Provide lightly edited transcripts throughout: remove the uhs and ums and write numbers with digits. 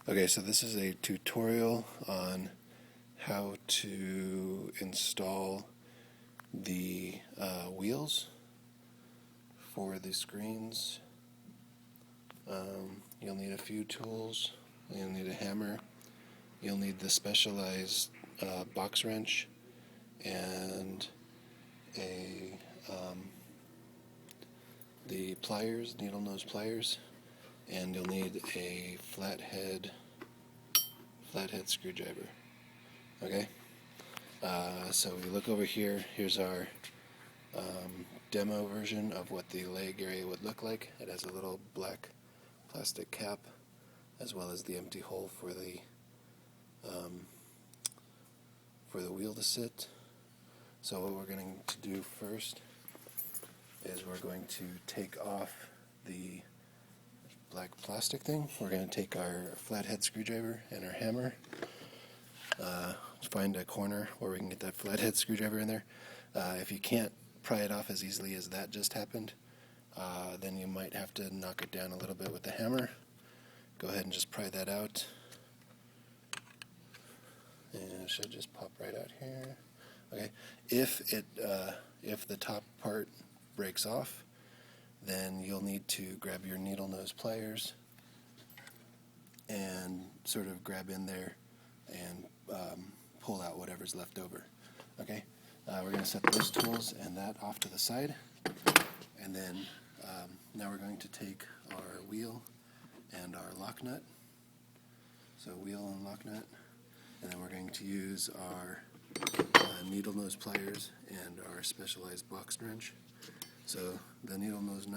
Okay, so this is a tutorial on how to install the wheels for the screens. You'll need a few tools. You'll need a hammer. You'll need the specialized box wrench and the pliers, needle nose pliers, and you'll need a flathead screwdriver. Okay, so we look over here. Here's our demo version of what the leg area would look like. It has a little black plastic cap as well as the empty hole for the wheel to sit. So what we're going to do first is we're going to take off the black plastic thing. We're going to take our flathead screwdriver and our hammer, find a corner where we can get that flathead screwdriver in there. If you can't pry it off as easily as that just happened, then you might have to knock it down a little bit with the hammer. Go ahead and just pry that out, and it should just pop right out here. Okay, if the top part breaks off, then you'll need to grab your needle nose pliers and sort of grab in there and pull out whatever's left over. Okay, we're going to set those tools and that off to the side, and then now we're going to take our wheel and our lock nut. So wheel and lock nut, and then we're going to use our needle nose pliers and our specialized box wrench. So the needle nose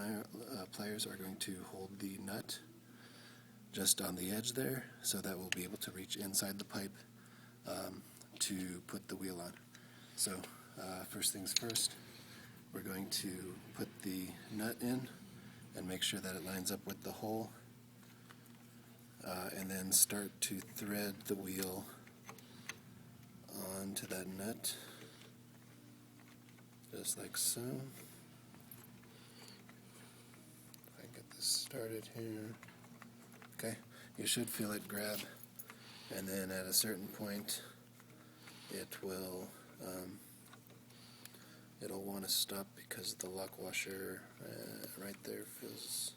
pliers are going to hold the nut just on the edge there, so that we'll be able to reach inside the pipe to put the wheel on. So first things first, we're going to put the nut in and make sure that it lines up with the hole, and then start to thread the wheel onto that nut, just like so. If I can get this started here. Okay, you should feel it grab, and then at a certain point it will it'll want to stop because the lock washer right there feels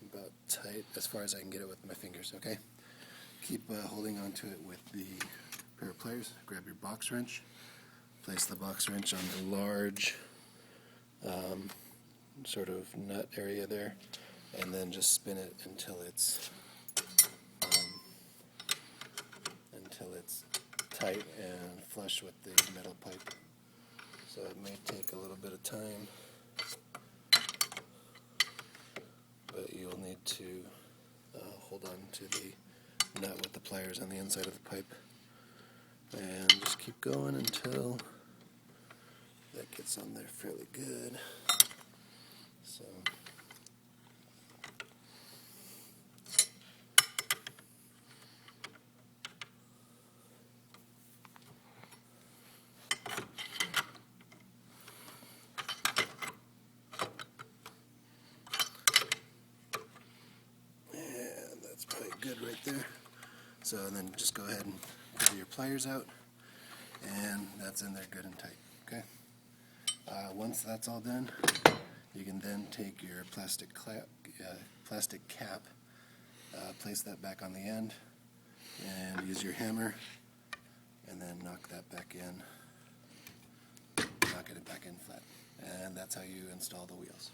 about tight as far as I can get it with my fingers. Okay, keep holding on to it with the pair of pliers. Grab your box wrench, place the box wrench on the large sort of nut area there, and then just spin it until it's tight and flush with the metal pipe. So it may take a little bit of time, but you'll need to hold on to the nut with the pliers on the inside of the pipe, and just keep going until that gets on there fairly good. So that's probably good right there. So then just go ahead and pull your pliers out, and that's in there good and tight. Okay. Once that's all done, you can then take your plastic cap, place that back on the end, and use your hammer, and then knock that back in, knock it back in flat, and that's how you install the wheels.